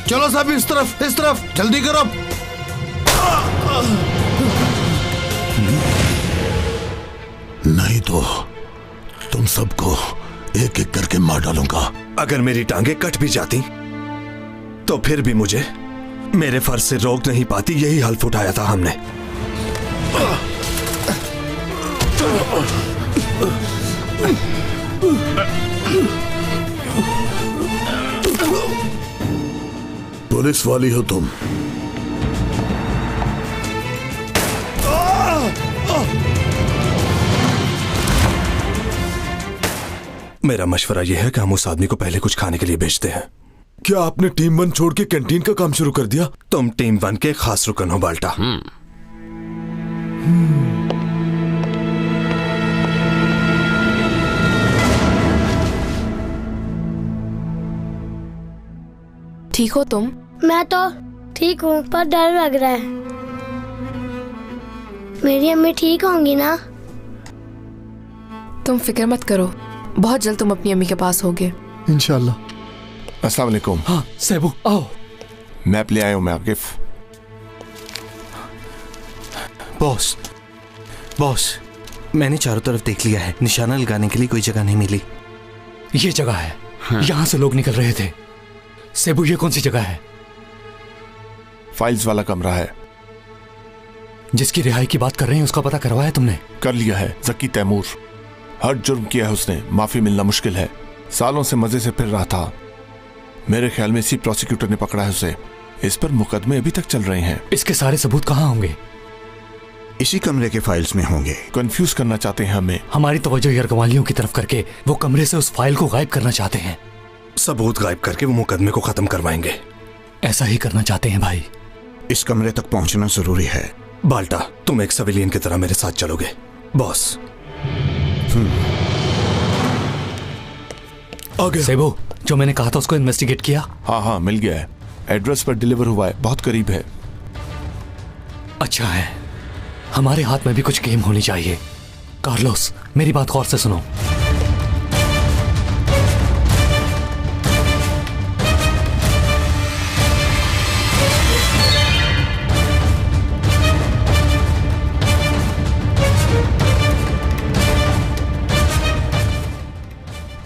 चलो सब इस तरफ जल्दी करो। नहीं तो तुम सबको एक एक करके मार डालूंगा। अगर मेरी टांगे कट भी जाती तो फिर भी मुझे मेरे फर्ज से रोक नहीं पाती। यही हल्फ उठाया था हमने। पुलिस वाली हो तुम? मेरा मशवरा यह है कि हम उस आदमी को पहले कुछ खाने के लिए भेजते हैं। क्या आपने टीम 1 छोड़ के कैंटीन का काम शुरू कर दिया? तुम टीम 1 के खास रुकन हो बाल्टा। ठीक हो तुम? मैं तो ठीक हूँ पर डर लग रहा है। मेरी अम्मी ठीक होंगी ना? तुम फिक्र मत करो, बहुत जल्द तुम अपनी अम्मी के पास होगे इंशाल्लाह। अस्सलाम वालेकुम। हाँ सेबू आओ। मैप ले आया हूँ मैं आकिफ। बॉस मैंने चारों तरफ देख लिया है, निशाना लगाने के लिए कोई जगह नहीं मिली। ये जगह है। यहाँ से लोग निकल रहे थे। सेबू ये कौन सी जगह है? फाइल्स वाला कमरा है। जिसकी रिहाई की बात कर रहे हैं उसका पता करवाया तुमने? कर लिया है। जकी तैमूर। हर जुर्म किया है उसने, माफी मिलना मुश्किल है। सालों से मजे से फिर रहा था। मेरे ख्याल में इसी प्रोसिक्यूटर ने पकड़ा है उसे। इस पर मुकदमे अभी तक चल रहे हैं। इसके सारे सबूत कहाँ होंगे? इसी कमरे के फाइल्स में होंगे। कंफ्यूज करना चाहते हैं हमें। हमारी तवज्जो यरगमालियों की तरफ करके वो कमरे से उस फाइल को गायब करना चाहते हैं। सबूत गायब करके वो मुकदमे को खत्म करवाएंगे। ऐसा ही करना चाहते हैं भाई। इस कमरे तक पहुंचना जरूरी है। बाल्टा तुम एक सिविलियन की तरह मेरे साथ चलोगे? बॉस। ओके सेबू, जो मैंने कहा था उसको इन्वेस्टिगेट किया? हाँ मिल गया है। एड्रेस पर डिलीवर हुआ है, बहुत करीब है। अच्छा है, हमारे हाथ में भी कुछ गेम होनी चाहिए। कार्लोस मेरी बात गौर से सुनो।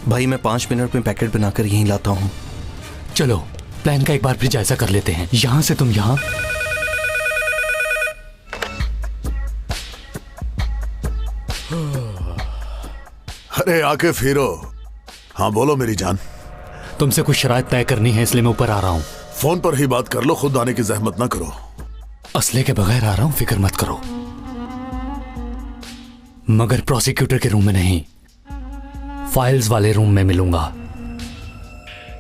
भाई मैं 5 मिनट में पैकेट बनाकर यहीं लाता हूँ। चलो प्लान का एक बार फिर जायजा कर लेते हैं। यहां से तुम यहां। अरे आकिफ हीरो। हाँ बोलो मेरी जान। तुमसे कुछ शराइत तय करनी है इसलिए मैं ऊपर आ रहा हूँ। फोन पर ही बात कर लो, खुद आने की जहमत ना करो। असले के बगैर आ रहा हूँ, फिक्र मत करो। मगर प्रोसिक्यूटर के रूम में नहीं, फाइल्स वाले रूम में मिलूंगा,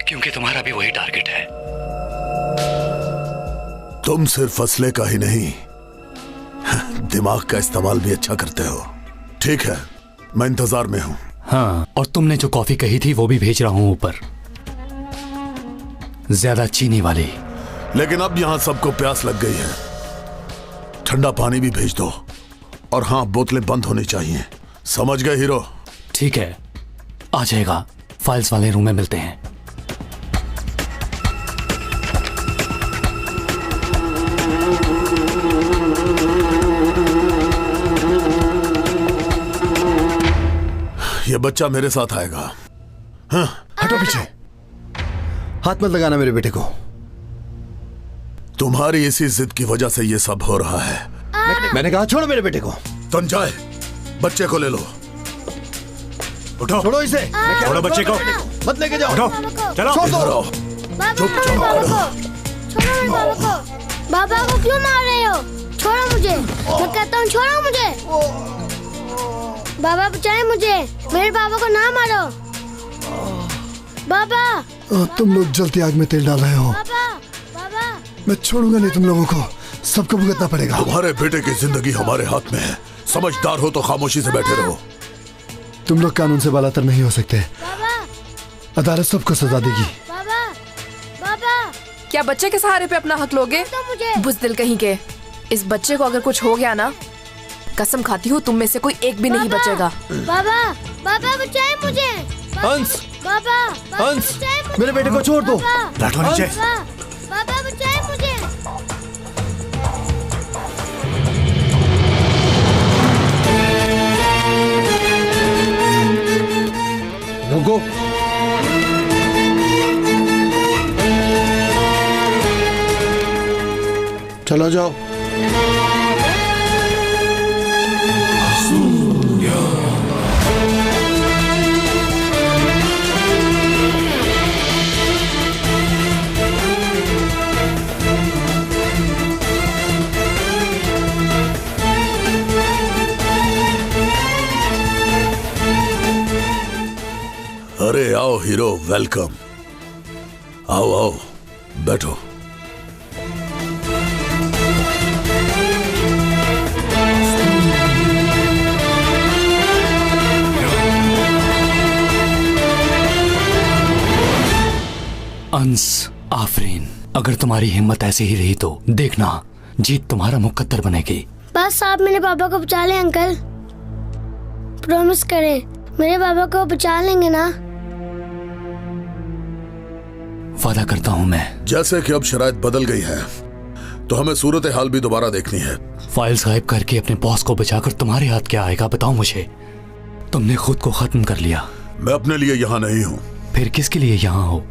क्योंकि तुम्हारा भी वही टारगेट है। तुम सिर्फ असले का ही नहीं, दिमाग का इस्तेमाल भी अच्छा करते हो। ठीक है, मैं इंतजार में हूं। हाँ, और तुमने जो कॉफी कही थी वो भी भेज रहा हूं ऊपर, ज्यादा चीनी वाली। लेकिन अब यहां सबको प्यास लग गई है, ठंडा पानी भी भेज दो। और हाँ, बोतलें बंद होनी चाहिए। समझ गए हीरो? ठीक है, आ जाएगा। फाइल्स वाले रूम में मिलते हैं। ये बच्चा मेरे साथ आएगा। हाँ? हटो पीछे, हाथ मत लगाना मेरे बेटे को। तुम्हारी इसी जिद की वजह से ये सब हो रहा है। मैंने कहा छोड़ो मेरे बेटे को। तुम जाए, बच्चे को ले लो। उठो, छोड़ो इसे। छोड़ो बच्चे को, मत लेके जाओ। चलो छोड़ दो। बाबा को क्यों मार रहे हो? छोड़ो मुझे, मैं कहता हूँ छोड़ो मुझे। बाबा बचाए मुझे, मेरे बाबा को ना मारो। बाबा तुम लोग जलती आग में तेल डाल रहे हो। बाबा मैं छोड़ूंगा नहीं तुम लोगों को, सबको भुगतना पड़ेगा। तुम्हारे बेटे की जिंदगी हमारे हाथ में है। समझदार हो तो खामोशी से बैठे रहो। तुम लोग कानून से बालातर नहीं हो सकते। अदालत सबको सजा देगी। क्या बच्चे के सहारे पे अपना हक लोगे? बुज़दिल कहीं के। इस बच्चे को अगर कुछ हो गया ना, कसम खाती हूँ तुम में से कोई एक भी नहीं बचेगा। बाबा बचाए मुझे। हंस, बाबा हंस, बचाए मेरे बेटे को छोड़ दो। बैठो नीचे। पापा बचाए मुझे। रुको। चलो जाओ। अरे आओ हीरो, वेलकम। आओ आओ, बैठो। अंस, आफरीन, अगर तुम्हारी हिम्मत ऐसी ही रही तो देखना जीत तुम्हारा मुकद्दर बनेगी। बस आप मेरे पापा को बचा लें अंकल। प्रॉमिस करें मेरे पापा को बचा लेंगे ना? वादा करता हूँ मैं। जैसे कि अब शराइत बदल गई है तो हमें सूरत हाल भी दोबारा देखनी है। फाइल्स गायब करके अपने बॉस को बचाकर तुम्हारे हाथ क्या आएगा बताओ मुझे। तुमने खुद को खत्म कर लिया। मैं अपने लिए यहाँ नहीं हूँ। फिर किसके लिए यहाँ हो?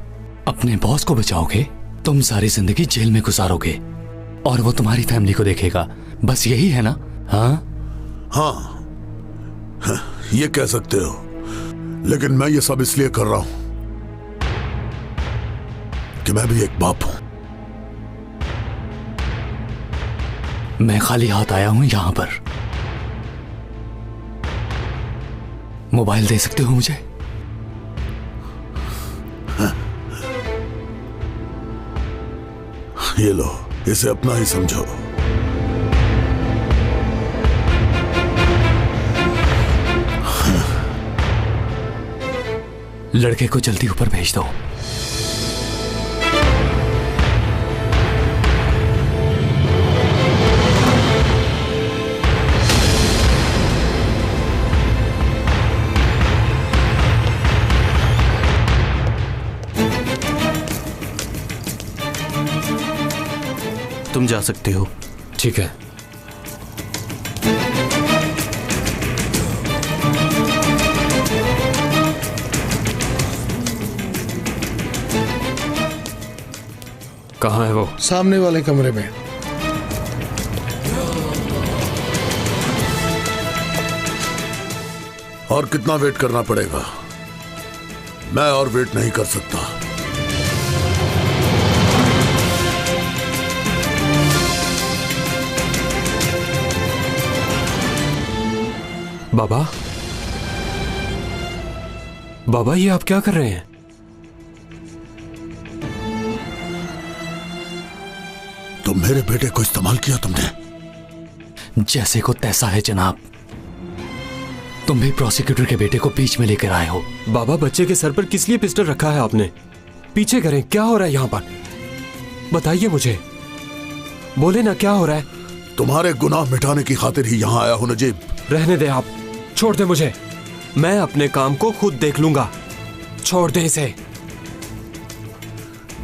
अपने बॉस को बचाओगे, तुम सारी जिंदगी जेल में गुजारोगे और वो तुम्हारी फैमिली को देखेगा, बस यही है ना? हाँ, ये कह सकते हो, लेकिन मैं ये सब इसलिए कर रहा हूं कि मैं भी एक बाप हूं। मैं खाली हाथ आया हूं यहां पर। मोबाइल दे सकते हो मुझे? ये लो, इसे अपना ही समझो। लड़के को जल्दी ऊपर भेज दो। तुम जा सकते हो। ठीक है। कहाँ है वो? सामने वाले कमरे में। और कितना वेट करना पड़ेगा? मैं और वेट नहीं कर सकता। बाबा, बाबा ये आप क्या कर रहे हैं? तो मेरे बेटे को इस्तेमाल किया तुमने? जैसे को तैसा है जनाब। तुम भी प्रोसिक्यूटर के बेटे को बीच में लेकर आए हो। बाबा, बच्चे के सर पर किस लिए पिस्टल रखा है आपने? पीछे करें, क्या हो रहा है यहाँ पर? बताइए मुझे, बोले ना क्या हो रहा है? तुम्हारे गुनाह मिटाने की खातिर ही यहाँ आया हूं नजीब। रहने दे आप, छोड़ दे मुझे। मैं अपने काम को खुद देख लूंगा। छोड़ दे इसे।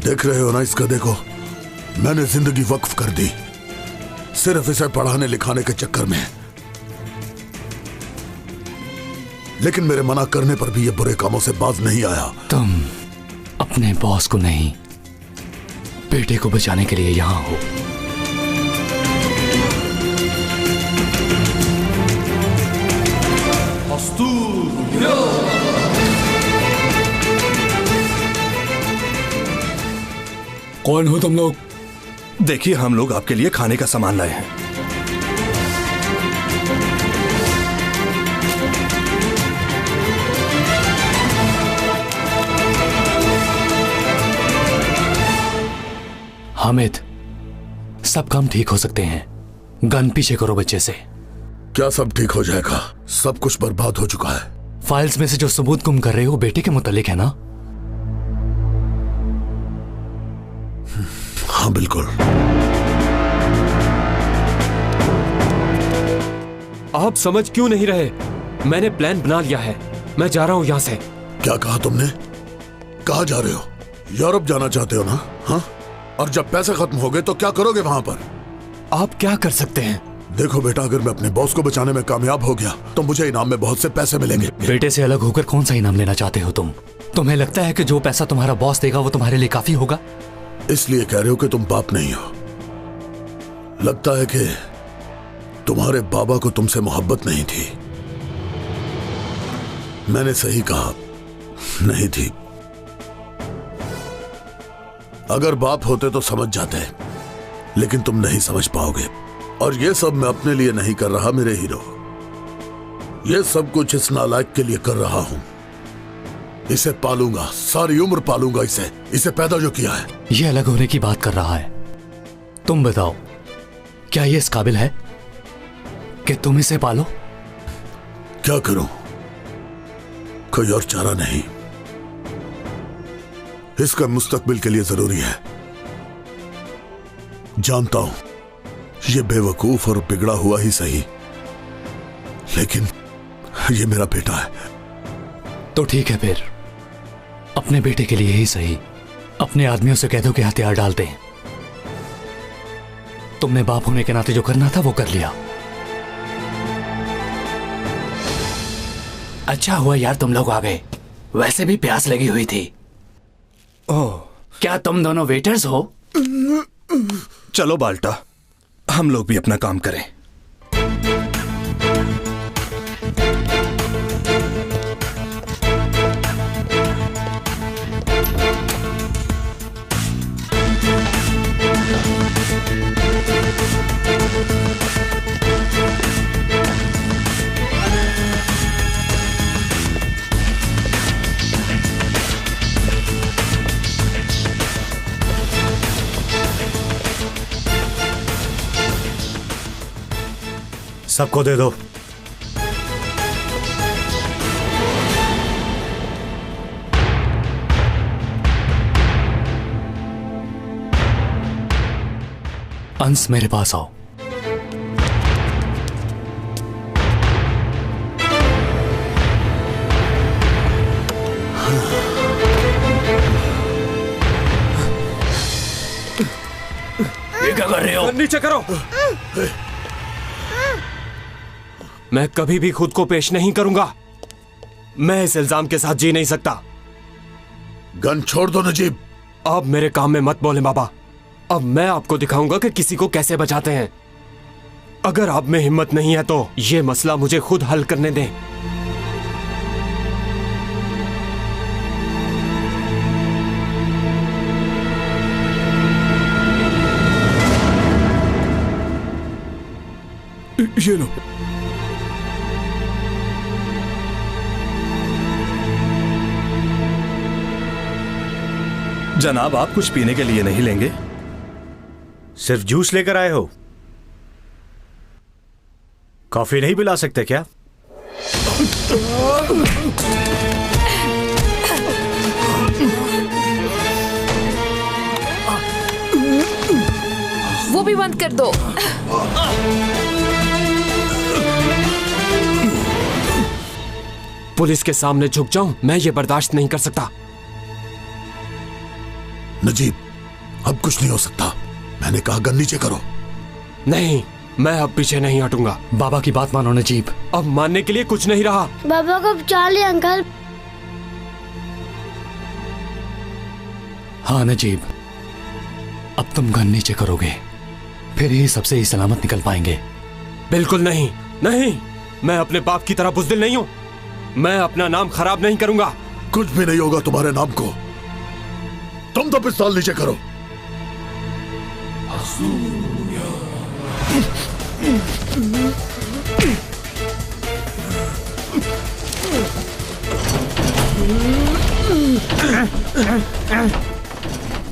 देख रहे हो ना इसका, देखो मैंने जिंदगी वक्फ कर दी सिर्फ इसे पढ़ाने लिखाने के चक्कर में। लेकिन मेरे मना करने पर भी ये बुरे कामों से बाज नहीं आया। तुम अपने बॉस को नहीं, बेटे को बचाने के लिए यहां हो। कौन हो तुम लोग? देखिए, हम लोग आपके लिए खाने का सामान लाए हैं। हामिद, सब काम ठीक हो सकते हैं। गन पीछे करो बच्चे से। क्या सब ठीक हो जाएगा? सब कुछ बर्बाद हो चुका है। फाइल्स में से जो सबूत गुम कर रहे हो बेटे के मुतालिक है ना? हाँ बिल्कुल। आप समझ क्यों नहीं रहे? मैंने प्लान बना लिया है। मैं जा रहा हूं यहां से। क्या कहा तुमने? कहाँ जा रहे हो? यूरोप जाना चाहते हो ना? हाँ, और जब पैसे खत्म हो गए तो क्या करोगे वहां पर? आप क्या कर सकते हैं? देखो बेटा, अगर मैं अपने बॉस को बचाने में कामयाब हो गया तो मुझे इनाम में बहुत से पैसे मिलेंगे। बेटे से अलग होकर कौन सा इनाम लेना चाहते हो तुम? तुम्हें लगता है कि जो पैसा तुम्हारा बॉस देगा वो तुम्हारे लिए काफी होगा? इसलिए कह रहे हो कि तुम बाप नहीं हो। लगता है कि तुम्हारे बाबा को तुमसे मोहब्बत नहीं थी। मैंने सही कहा, नहीं थी। अगर बाप होते तो समझ जाते, लेकिन तुम नहीं समझ पाओगे। और ये सब मैं अपने लिए नहीं कर रहा मेरे हीरो, ये सब कुछ इस नालायक के लिए कर रहा हूं। इसे पालूंगा, सारी उम्र पालूंगा इसे पैदा जो किया है। ये अलग होने की बात कर रहा है। तुम बताओ, क्या ये इस काबिल है कि तुम इसे पालो? क्या करूं, कोई और चारा नहीं। इसका मुस्तकबिल के लिए जरूरी है। जानता हूं ये बेवकूफ और बिगड़ा हुआ ही सही, लेकिन ये मेरा बेटा है। तो ठीक है, फिर अपने बेटे के लिए ही सही अपने आदमियों से कह दो कि हथियार डालते हैं। तुमने बाप होने के नाते जो करना था वो कर लिया। अच्छा हुआ यार तुम लोग आ गए, वैसे भी प्यास लगी हुई थी। ओह, क्या तुम दोनों वेटर्स हो? चलो बाल्टा, हम लोग भी अपना काम करें। सबको दे दो। अंश, मेरे पास आओ। ये क्या कर रहे हो? नीचे करो। मैं कभी भी खुद को पेश नहीं करूंगा। मैं इस इल्जाम के साथ जी नहीं सकता। गन छोड़ दो नजीब। अब मेरे काम में मत बोले बाबा। अब मैं आपको दिखाऊंगा कि किसी को कैसे बचाते हैं। अगर आप में हिम्मत नहीं है तो ये मसला मुझे खुद हल करने दें। ये लो। जनाब, आप कुछ पीने के लिए नहीं लेंगे? सिर्फ जूस लेकर आए हो? कॉफी नहीं पिला सकते क्या? वो भी बंद कर दो। पुलिस के सामने झुक जाऊं, मैं ये बर्दाश्त नहीं कर सकता। नजीब, अब कुछ नहीं हो सकता। मैंने कहा गन नीचे करो। नहीं, मैं अब पीछे नहीं हटूंगा। बाबा की बात मानो नजीब। अब मानने के लिए कुछ नहीं रहा। बाबा को बचा लिया अंकल। हाँ नजीब, अब तुम गन नीचे करोगे, फिर ही सबसे ही सलामत निकल पाएंगे। बिल्कुल नहीं, नहीं, मैं अपने बाप की तरह बुज़दिल नहीं हूं। मैं अपना नाम खराब नहीं करूंगा। कुछ भी नहीं होगा तुम्हारे नाम को। तुम तो पिस्तौल नीचे करो।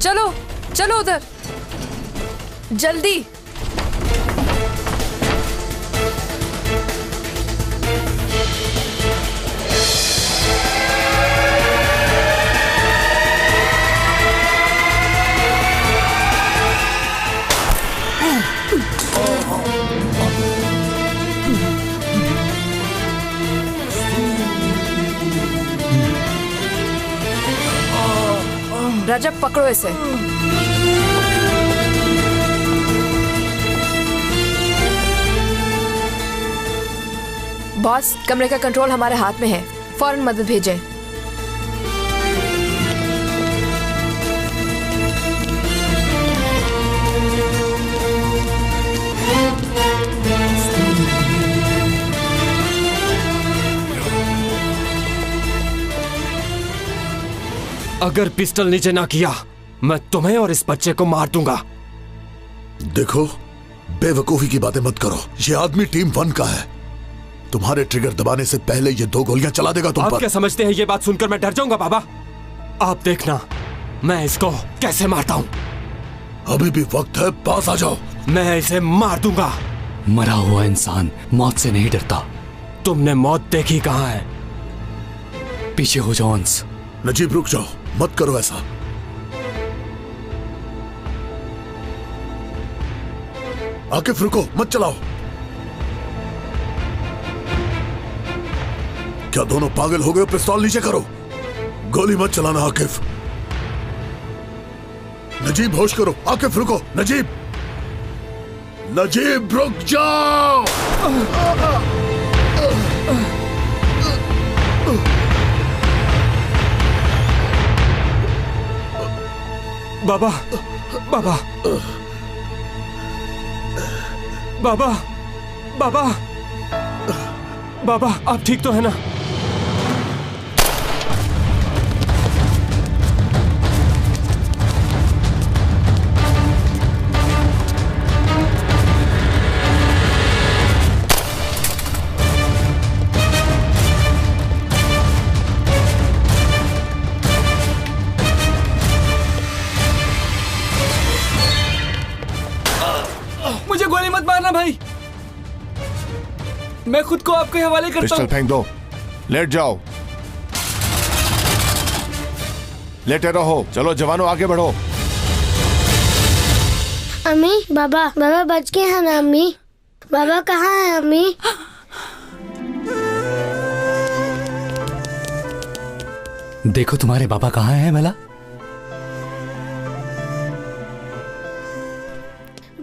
चलो चलो उधर, जल्दी। रजब पकड़ो इसे। बॉस, कमरे का कंट्रोल हमारे हाथ में है, फौरन मदद भेजें। अगर पिस्टल नीचे ना किया मैं तुम्हें और इस बच्चे को मार दूंगा। देखो, बेवकूफी की बातें मत करो। ये आदमी टीम 1 का है। तुम्हारे ट्रिगर दबाने से पहले ये 2 गोलियां चला देगा तुम पर। आप क्या समझते हैं ये बात सुनकर मैं डर जाऊंगा बाबा? आप देखना मैं इसको कैसे मारता हूं। अभी भी वक्त है, पास आ जाओ। मैं इसे मार दूंगा। मरा हुआ इंसान मौत से नहीं डरता। तुमने मौत देखी कहां है? पीछे हो जाओ अंस। नजीब रुक जाओ, मत करो ऐसा। आकिफ रुको, मत चलाओ। क्या दोनों पागल हो गए? पिस्तौल नीचे करो। गोली मत चलाना आकिफ। नजीब होश करो। आकिफ रुको। नजीब, नजीब रुक जाओ। बाबा, बाबा, बाबा, बाबा, बाबा, आप ठीक तो है ना? मुझे गोली मत मारना भाई, मैं खुद को आपके हवाले करता पिस्टल हूँ। फेंक दो, लेट जाओ। लेटे रहो। चलो जवानों, आगे बढ़ो। अम्मी, बाबा, बाबा बच गए हैं ना अम्मी? बाबा कहाँ है अम्मी? देखो तुम्हारे बाबा कहाँ हैं मला?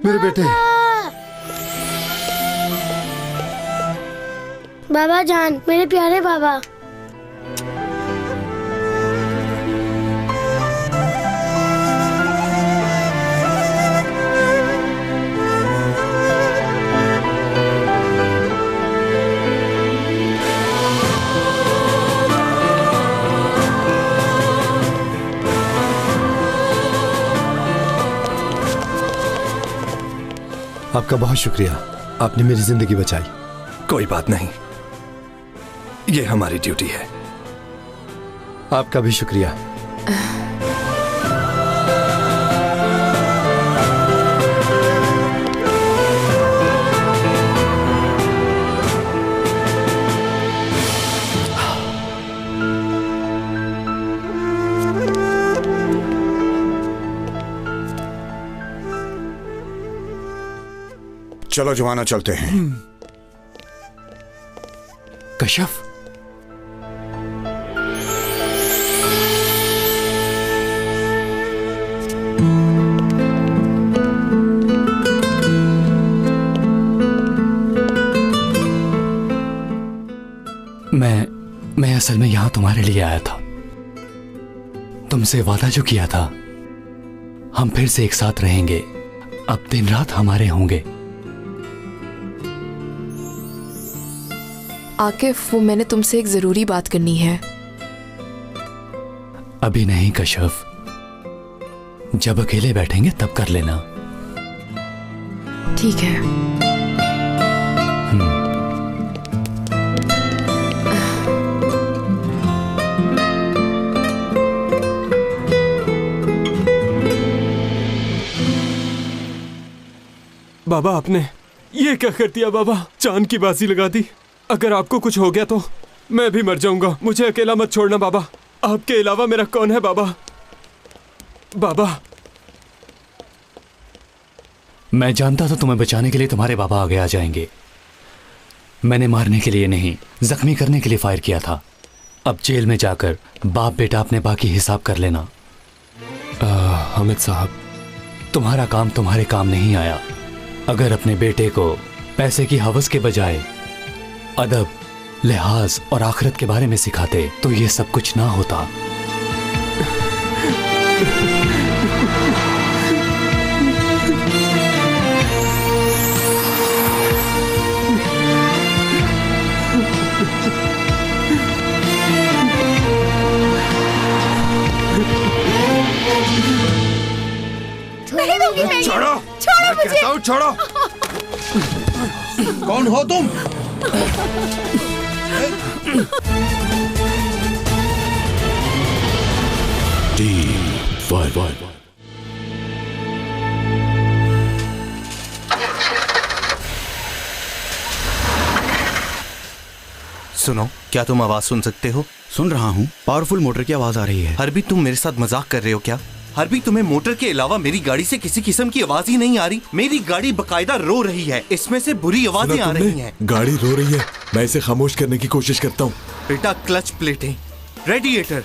मेरे बेटे। बाबा जान, मेरे प्यारे बाबा। आपका बहुत शुक्रिया, आपने मेरी जिंदगी बचाई। कोई बात नहीं, ये हमारी ड्यूटी है। आपका भी शुक्रिया। चलो जवाना, चलते हैं। कशफ, मैं असल में यहां तुम्हारे लिए आया था। तुमसे वादा जो किया था, हम फिर से एक साथ रहेंगे। अब दिन रात हमारे होंगे। आकिफ, वो मैंने तुमसे एक जरूरी बात करनी है। अभी नहीं कशफ, जब अकेले बैठेंगे तब कर लेना। ठीक है। बाबा, आपने ये क्या कर दिया बाबा? चांद की बाजी लगा दी। अगर आपको कुछ हो गया तो मैं भी मर जाऊंगा। मुझे अकेला मत छोड़ना बाबा। आपके अलावा मेरा कौन है बाबा? बाबा, मैं जानता था तुम्हें बचाने के लिए तुम्हारे बाबा आगे आ जाएंगे। मैंने मारने के लिए नहीं, जख्मी करने के लिए फायर किया था। अब जेल में जाकर बाप बेटा अपने बाकी हिसाब कर लेना। हामिद साहब, तुम्हारा काम तुम्हारे काम नहीं आया। अगर अपने बेटे को पैसे की हवस के बजाय अदब, लिहाज और आखिरत के बारे में सिखाते तो ये सब कुछ ना होता। नहीं दूंगी मैं। छोड़ो, छोड़ो मैं मुझे। कहता हूँ छोड़ो। कौन हो तुम? सुनो, क्या तुम आवाज सुन सकते हो? सुन रहा हूँ, पावरफुल मोटर की आवाज आ रही है। हरबी, तुम मेरे साथ मजाक कर रहे हो क्या? हरबी, तुम्हें मोटर के अलावा मेरी गाड़ी से किसी किस्म की आवाज ही नहीं आ रही। मेरी गाड़ी बकायदा रो रही है, इसमें से बुरी आवाजें आ रही हैं। गाड़ी रो रही है, मैं इसे खामोश करने की कोशिश करता हूँ। बेटा, क्लच प्लेटें, रेडिएटर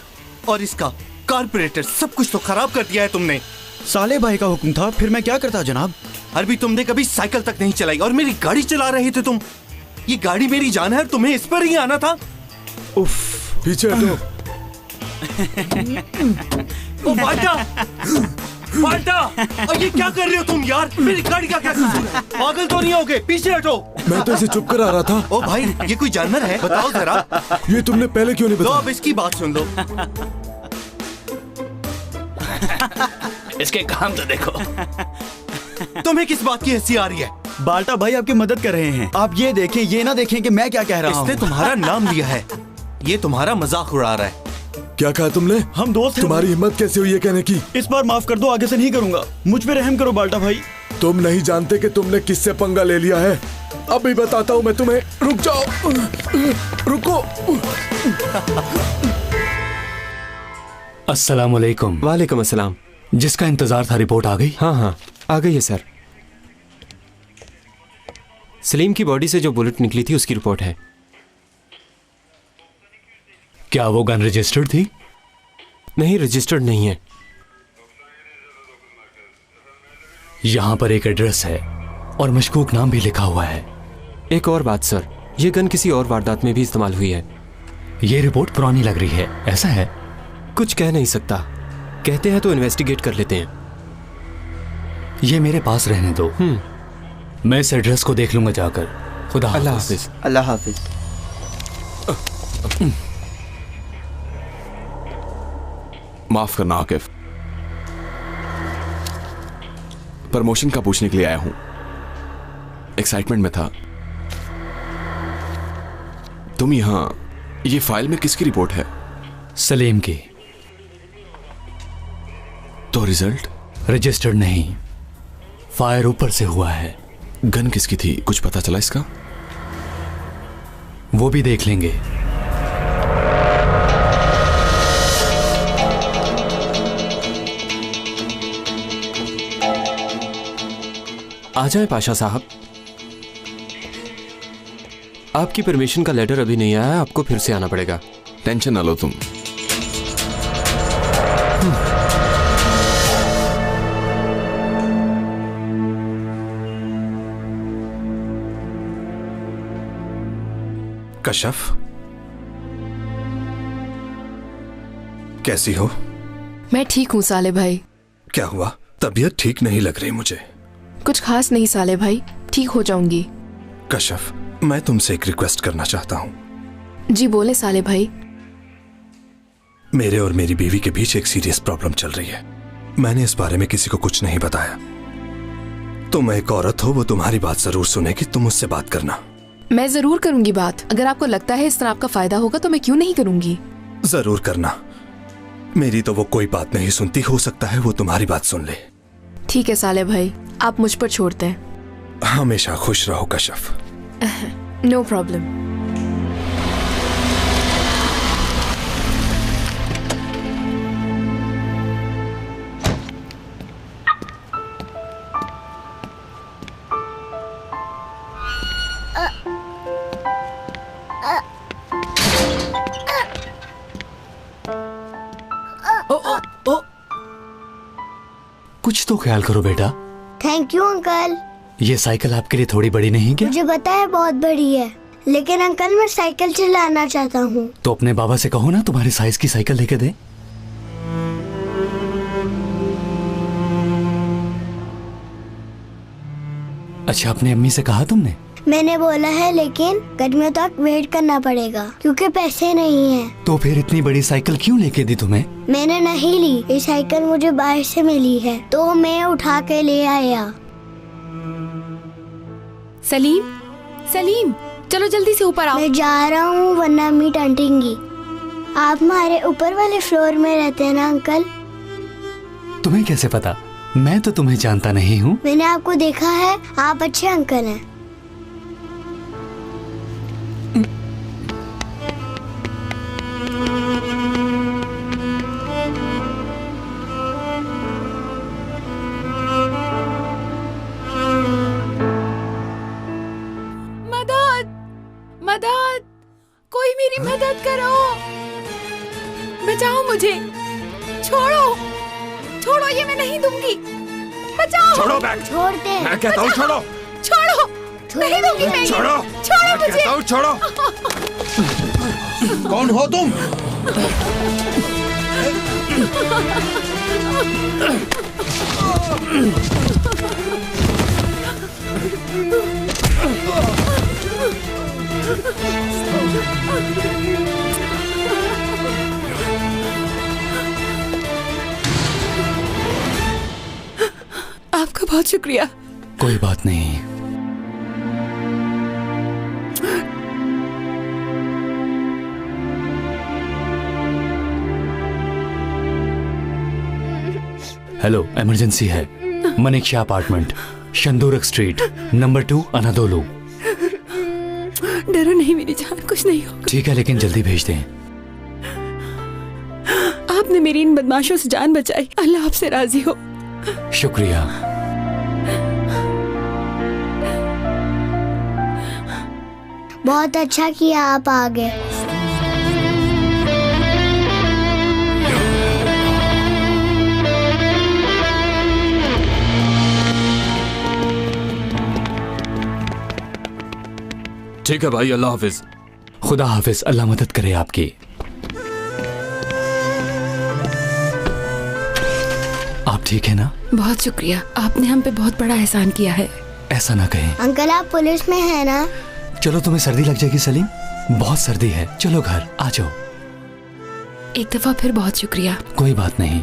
और इसका कार्बोरेटर सब कुछ तो खराब कर दिया है तुमने। साले भाई का हुक्म था, फिर मैं क्या करता जनाब? हरबी, तुमने कभी साइकिल तक नहीं चलाई और मेरी गाड़ी चला रहे थे तुम। ये गाड़ी मेरी जान है और तुम्हें इस पर ही आना था। उफ, पीछे हटो। ओ बाल्टा, बाल्टा, और ये क्या कर रहे हो तुम यार? मेरी गाड़ी का क्या कसूर है? पागल तो नहीं होगे? पीछे हटो। मैं तो इसे चुप करा रहा था। ओ भाई, ये कोई जानवर है? बताओ जरा। ये तुमने पहले क्यों नहीं बताया? बताया? अब इसकी बात सुन लो। इसके काम तो देखो। तुम्हें किस बात की हंसी आ रही है? बाल्टा भाई आपकी मदद कर रहे हैं। आप ये देखें, ये ना देखें कि मैं क्या कह रहा हूँ। इसने तुम्हारा नाम लिया है, ये तुम्हारा मजाक उड़ा रहा है। क्या कहा तुमने? हम दोस्त हैं। तुम्हारी हिम्मत कैसे हुई है कहने की? इस बार माफ कर दो, आगे से नहीं करूंगा। मुझ पे रहम करो बाल्टा भाई। तुम नहीं जानते कि तुमने किससे पंगा ले लिया है। अभी बताता हूँ मैं तुम्हें। रुक जाओ, रुको। अस्सलाम वालेकुम। वालेकुम अस्सलाम। जिसका इंतजार था, रिपोर्ट आ गई? हाँ हाँ, आ गई है सर। सलीम की बॉडी से जो बुलेट निकली थी उसकी रिपोर्ट है। क्या वो गन रजिस्टर्ड थी? नहीं, रजिस्टर्ड नहीं है। यहां पर एक एड्रेस है और मशकूक नाम भी लिखा हुआ है। एक और बात सर, ये गन किसी और वारदात में भी इस्तेमाल हुई है। ये रिपोर्ट पुरानी लग रही है, ऐसा है? कुछ कह नहीं सकता, कहते हैं तो इन्वेस्टिगेट कर लेते हैं। ये मेरे पास रहने दो। मैं इस एड्रेस को देख लूंगा जाकर। खुदा अल्लाह हाफिज। अल्लाह हाफिज। माफ करना आकिफ, प्रमोशन का पूछने के लिए आया हूं। एक्साइटमेंट में था। तुम यहां, ये फाइल में किसकी रिपोर्ट है? सलीम की। तो रिजल्ट? रजिस्टर्ड नहीं, फायर ऊपर से हुआ है। गन किसकी थी, कुछ पता चला इसका? वो भी देख लेंगे। आ जाए पाशा साहब। आपकी परमिशन का लेटर अभी नहीं आया, आपको फिर से आना पड़ेगा। टेंशन ना लो तुम। कशफ, कैसी हो? मैं ठीक हूँ साले भाई। क्या हुआ? तबीयत ठीक नहीं लग रही मुझे। कुछ खास नहीं साले भाई, ठीक हो जाऊंगी। कशफ, मैं तुमसे एक रिक्वेस्ट करना चाहता हूँ। जी बोले साले भाई। मेरे और मेरी बीवी के बीच एक सीरियस प्रॉब्लम चल रही है। मैंने इस बारे में किसी को कुछ नहीं बताया। तुम एक औरत हो, वो तुम्हारी बात जरूर सुनेगी, तुम उससे बात करना। मैं जरूर करूंगी बात। अगर आपको लगता है इस तरह आपका फायदा होगा तो मैं क्यों नहीं करूंगी। जरूर करना। मेरी तो वो कोई बात नहीं सुनती, हो सकता है वो तुम्हारी बात सुन ले। ठीक है साले भाई, आप मुझ पर छोड़ते हैं। हमेशा खुश रहो कशफ। No problem. कुछ तो ख्याल करो बेटा। Thank you uncle. ये साइकिल आपके लिए थोड़ी बड़ी नहीं क्या? मुझे पता है बहुत बड़ी है, लेकिन अंकल मैं साइकिल चलाना चाहता हूँ। तो अपने बाबा से कहो ना तुम्हारे साइज की साइकिल लेके दे। अच्छा, अपनी अम्मी से कहा तुमने? मैंने बोला है, लेकिन गर्मियों तक वेट करना पड़ेगा क्योंकि पैसे नहीं हैं। तो फिर इतनी बड़ी साइकिल क्यों लेके दी तुम्हें? मैंने नहीं ली, ये साइकिल मुझे बाहर से मिली है तो मैं उठा के ले आया। सलीम, सलीम, चलो जल्दी से ऊपर आओ। मैं जा रहा हूँ वरना अम्मी डांटेंगी। आप हमारे ऊपर वाले फ्लोर में रहते हैं ना अंकल? तुम्हें कैसे पता? मैं तो तुम्हें जानता नहीं हूँ। मैंने आपको देखा है, आप अच्छे अंकल हैं। मदद, कोई मेरी मदद करो, बचाओ मुझे। छोड़ो, छोड़ो, ये मैं नहीं दूंगी। बचाओ। छोड़ो बैग। छोड़ दे। मैं कहता हूँ छोड़ो। छोड़ो, नहीं दूंगी मैं। छोड़ो, छोड़ो मैं कहता हूँ छोड़ो। कौन हो तुम? आपका बहुत शुक्रिया। कोई बात नहीं। हेलो, इमरजेंसी है। मनीषा अपार्टमेंट, शंदूरक स्ट्रीट, नंबर 2, अनादोलू। डरो नहीं मेरी जान, कुछ नहीं होगा। ठीक है, लेकिन जल्दी भेज दें। आपने मेरी इन बदमाशों से जान बचाई, अल्लाह आपसे राजी हो। शुक्रिया। बहुत अच्छा किया आप आ गए। ठीक है भाई, अल्लाह हाफिज। खुदा हाफिज, अल्लाह मदद करे आपकी। आप ठीक है ना? बहुत शुक्रिया, आपने हम पे बहुत बड़ा एहसान किया है। ऐसा ना कहें। अंकल आप पुलिस में है ना? चलो, तुम्हें सर्दी लग जाएगी सलीम, बहुत सर्दी है। चलो घर आ जाओ। एक दफा फिर बहुत शुक्रिया। कोई बात नहीं।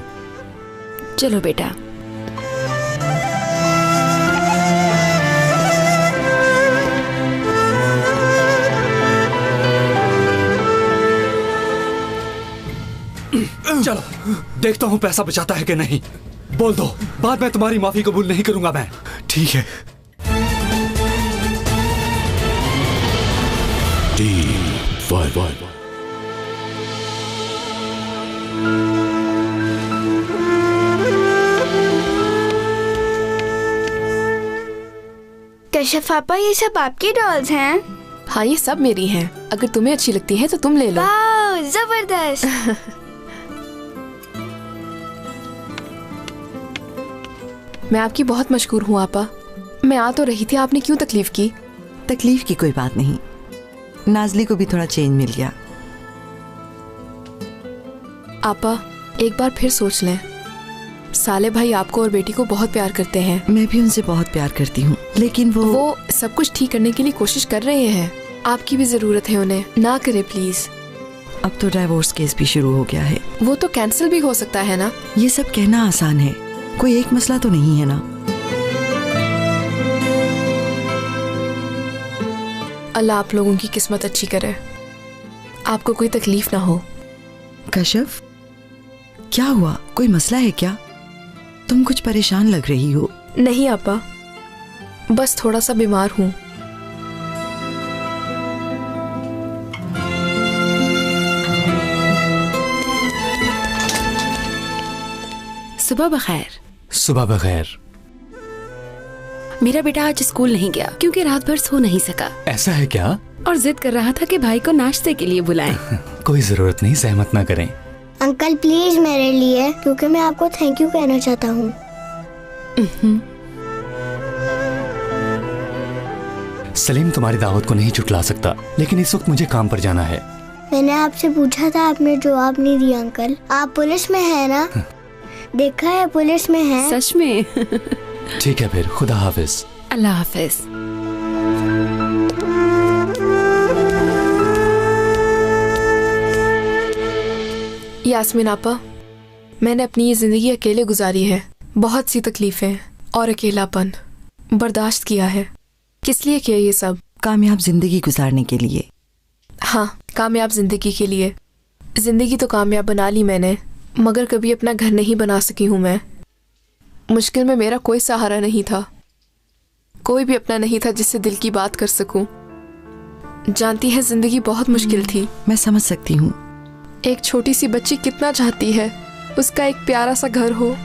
चलो बेटा। चलो, देखता हूँ पैसा बचाता है कि नहीं। बोल दो, बाद में तुम्हारी माफी कबूल नहीं करूंगा मैं। ठीक है। कश्यप पापा, ये सब आपकी डॉल्स हैं? हाँ, ये सब मेरी हैं। अगर तुम्हें अच्छी लगती है तो तुम ले लो। वाह, जबरदस्त। मैं आपकी बहुत मशहूर हूँ आपा। मैं आ तो रही थी, आपने क्यों तकलीफ की? तकलीफ की कोई बात नहीं, नाजली को भी थोड़ा चेंज मिल गया। आपा, एक बार फिर सोच लें। साले भाई आपको और बेटी को बहुत प्यार करते हैं। मैं भी उनसे बहुत प्यार करती हूँ, लेकिन वो सब कुछ ठीक करने के लिए कोशिश कर रहे हैं। आपकी भी जरूरत है उन्हें। ना करे प्लीज। अब तो डाइवोर्स केस भी शुरू हो गया है। वो तो कैंसिल भी हो सकता है ना? ये सब कहना आसान है, कोई एक मसला तो नहीं है ना। अल्लाह आप लोगों की किस्मत अच्छी करे, आपको कोई तकलीफ ना हो। कश्यप, क्या हुआ? कोई मसला है क्या? तुम कुछ परेशान लग रही हो। नहीं आपा, बस थोड़ा सा बीमार हूँ। सुबह बखैर। सुबह बखैर। मेरा बेटा आज स्कूल नहीं गया क्योंकि रात भर सो नहीं सका। ऐसा है क्या? और जिद कर रहा था कि भाई को नाश्ते के लिए बुलाएं। कोई जरूरत नहीं, सहमत ना करें। अंकल प्लीज मेरे लिए, क्योंकि मैं आपको थैंक यू कहना चाहता हूँ। सलीम तुम्हारी दावत को नहीं झुठला सकता, लेकिन इस वक्त मुझे काम पर जाना है। मैंने आपसे पूछा था, आपने जवाब नहीं दिया अंकल। आप पुलिस में है ना? देखा है पुलिस में है। सच में? ठीक है फिर, खुदा हाफिज। अल्लाह हाफिज। यास्मीन आपा, मैंने अपनी ये जिंदगी अकेले गुजारी है। बहुत सी तकलीफें और अकेलापन बर्दाश्त किया है। किस लिए किया ये सब? कामयाब जिंदगी गुजारने के लिए। हाँ, कामयाब जिंदगी के लिए। जिंदगी तो कामयाब बना ली मैंने, मगर कभी अपना घर नहीं बना सकी हूँ मैं। मुश्किल में मेरा कोई सहारा नहीं था, कोई भी अपना नहीं था जिससे दिल की बात कर सकूं। जानती है जिंदगी बहुत मुश्किल थी। मैं समझ सकती हूँ। एक छोटी सी बच्ची कितना चाहती है उसका एक प्यारा सा घर हो।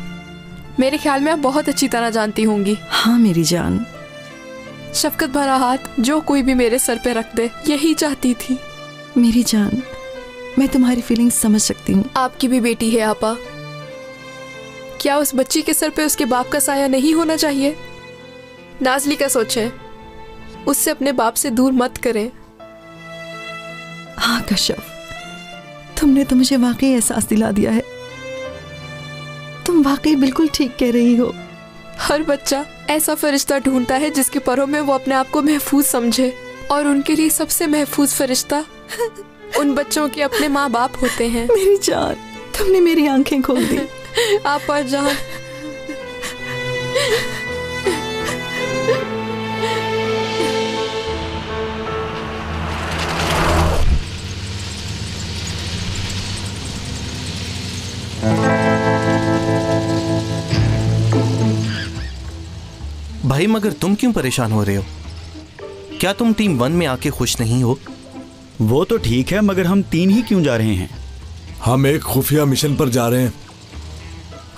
मेरे ख्याल में आप बहुत अच्छी तरह जानती होंगी। हाँ मेरी जान। शफकत भरा हाथ जो कोई भी मेरे सर पे रख दे, यही चाहती थी। मेरी जान, मैं तुम्हारी फीलिंग्स समझ सकती हूँ। आपकी भी बेटी है आपा, क्या उस बच्ची के सर पे उसके बाप का साया नहीं होना चाहिए? नाजली का सोचें, उससे अपने बाप से दूर मत करें। हाँ कश्यप, तुमने तो मुझे वाकई एहसास दिला दिया है। तुम वाकई बिल्कुल ठीक कह रही हो। हर बच्चा ऐसा फरिश्ता ढूंढता है जिसके परों में वो अपने आप को महफूज समझे, और उनके लिए सबसे महफूज फरिश्ता उन बच्चों के अपने माँ बाप होते हैं। मेरी जान, तुमने मेरी आंखें खोल दी। आपा जान, भाई मगर तुम क्यों परेशान हो रहे हो? क्या तुम टीम 1 में आके खुश नहीं हो? वो तो ठीक है, मगर हम 3 ही क्यों जा रहे हैं? हम एक खुफिया मिशन पर जा रहे हैं।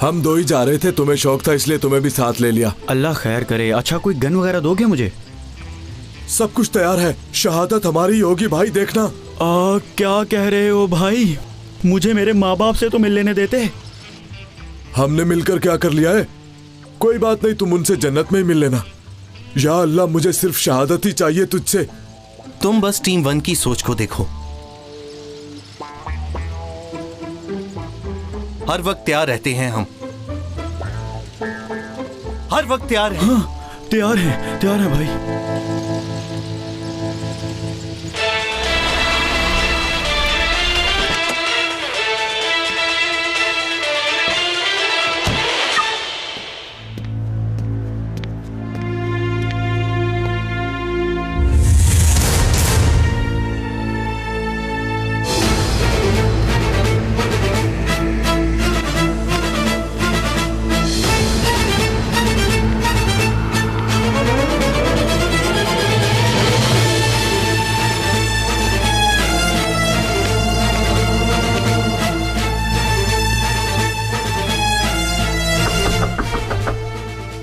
हम 2 ही जा रहे थे, तुम्हें शौक था इसलिए तुम्हें भी साथ ले लिया। अल्लाह खैर करे। अच्छा कोई गन वगैरह दोगे मुझे? सब कुछ तैयार है, शहादत हमारी होगी भाई, देखना। क्या कह रहे हो भाई? मुझे मेरे माँ बाप से तो मिल लेने देते। हमने मिलकर क्या कर लिया है? कोई बात नहीं, तुम उनसे जन्नत में ही मिल लेना। या अल्लाह, मुझे सिर्फ शहादत ही चाहिए तुझसे। तुम बस टीम 1 की सोच को देखो। हर वक्त तैयार रहते हैं हम, हर वक्त तैयार हैं। हाँ, तैयार है भाई।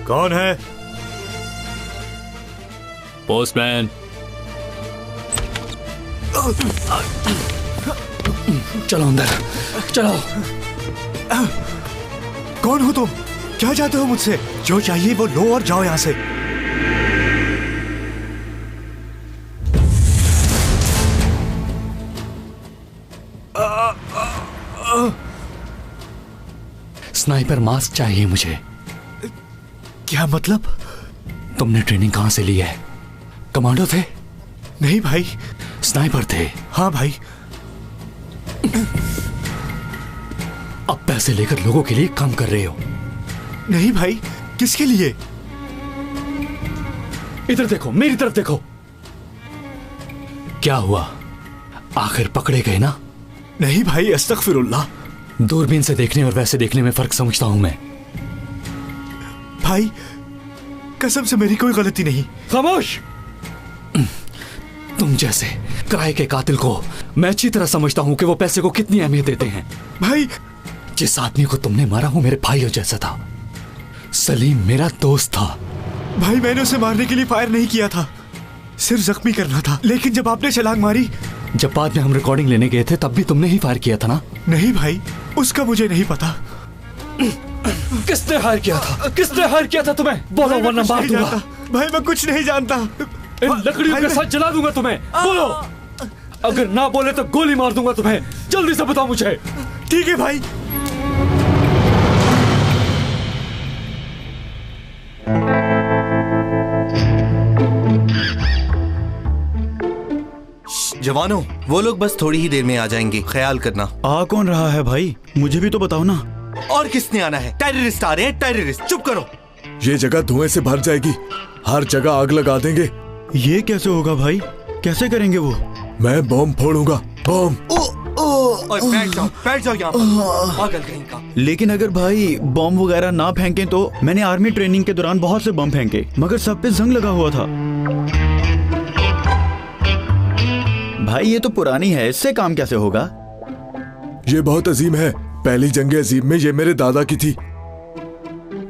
कौन है? पोस्टमैन। चलो अंदर चलो। कौन हो तुम? क्या चाहते हो मुझसे? जो चाहिए वो लो और जाओ यहां से। स्नाइपर मास्क चाहिए मुझे। क्या मतलब? तुमने ट्रेनिंग कहां से ली है? कमांडो थे? नहीं भाई। स्नाइपर थे? हाँ भाई। अब पैसे लेकर लोगों के लिए काम कर रहे हो? नहीं भाई। किसके लिए? इधर देखो, मेरी तरफ देखो। क्या हुआ, आखिर पकड़े गए ना? नहीं भाई, अस्तगफिरुल्लाह। दूरबीन से देखने और वैसे देखने में फर्क समझता हूं मैं। भाई कसम से मेरी कोई गलती नहीं। खामोश। तुम जैसे किराए के कातिल को मैं अच्छी तरह समझता हूं कि वो पैसे को कितनी अहमियत देते हैं। भाई जिस आदमी को तुमने मारा वो मेरे भाइयों जैसा था। सलीम मेरा दोस्त था। भाई मैंने उसे मारने के लिए फायर नहीं किया था, सिर्फ जख्मी करना था। लेकिन जब आपने छलांग मारी, जब बाद में हम रिकॉर्डिंग लेने गए थे तब भी तुमने ही फायर किया था ना? नहीं भाई, उसका मुझे नहीं पता। किसने हायर किया था? किसने हायर किया था तुम्हें? बोलो वरना मार दूंगा। भाई मैं कुछ नहीं जानता। इन लकड़ियों के साथ जला दूंगा तुम्हें। बोलो, अगर ना बोले तो गोली मार दूंगा तुम्हें। जल्दी से बताओ मुझे। ठीक है भाई। जवानों, वो लोग बस थोड़ी ही देर में आ जाएंगे, ख्याल करना। आ कौन रहा है भाई? मुझे भी तो बताओ ना। और किसने आना है? टेररिस्ट आ रहे हैं, टेररिस्ट। चुप करो। ये जगह धुएं से भर जाएगी, हर जगह आग लगा देंगे। ये कैसे होगा भाई? कैसे करेंगे वो? मैं बॉम्ब फोड़ूंगा, बॉम्ब। और बैठ जाओ यहाँ पर, पागल कहीं का। लेकिन अगर भाई बॉम्ब वगैरह ना फेंके तो मैंने आर्मी ट्रेनिंग के दौरान बहुत से बम फेंके, मगर सब पे जंग लगा हुआ था। भाई ये तो पुरानी है, इससे काम कैसे होगा? ये बहुत अजीम है। पहली जंग अजीम में ये मेरे दादा की थी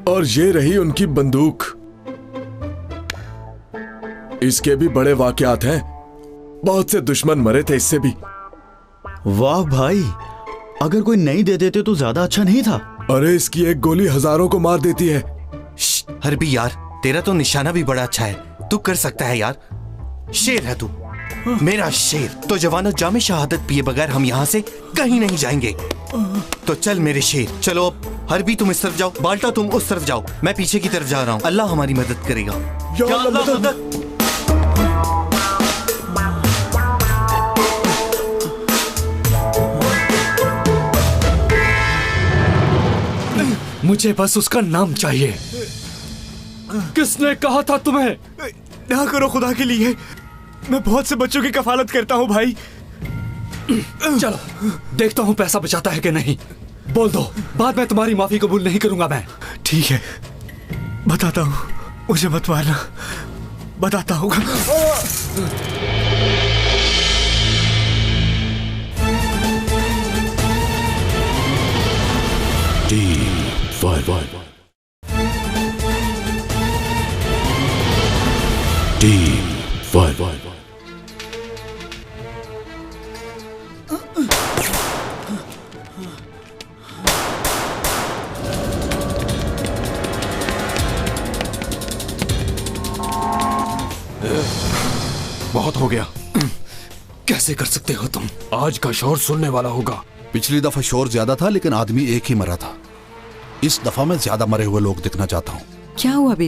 और ये रही उनकी बंदूक। इसके भी बड़े वाकयात हैं, बहुत से दुश्मन मरे थे इससे भी। वाह भाई, अगर कोई नहीं दे देते तो ज्यादा अच्छा नहीं था? अरे इसकी एक गोली हजारों को मार देती है। हरबी यार, तेरा तो निशाना भी बड़ा अच्छा है, तू कर सकता है यार। शेर है तू, मेरा शेर। तो जवानों, जामे शहादत पिए बगैर हम यहाँ से कहीं नहीं जाएंगे। तो चल मेरे शेर, चलो अब। हरबी तुम इस तरफ जाओ, बाल्टा तुम उस तरफ जाओ, मैं पीछे की तरफ जा रहा हूँ। अल्लाह हमारी मदद करेगा। या अल्लाह मदद। मुझे बस उसका नाम चाहिए। किसने कहा था तुम्हें? ना करो खुदा के लिए, मैं बहुत से बच्चों की कफालत करता हूँ भाई। चलो देखता हूँ पैसा बचाता है कि नहीं। बोल दो, बाद में तुम्हारी माफी कबूल नहीं करूंगा मैं। ठीक है, बताता हूँ, मुझे मत मारना, बताता हूँ। बहुत हो गया। कैसे कर सकते हो तुम? आज का शोर सुनने वाला होगा। पिछली दफा शोर ज्यादा था लेकिन आदमी एक ही मरा था। इस दफा मैं ज्यादा मरे हुए लोग दिखना चाहता हूँ। क्या हुआ बेटी?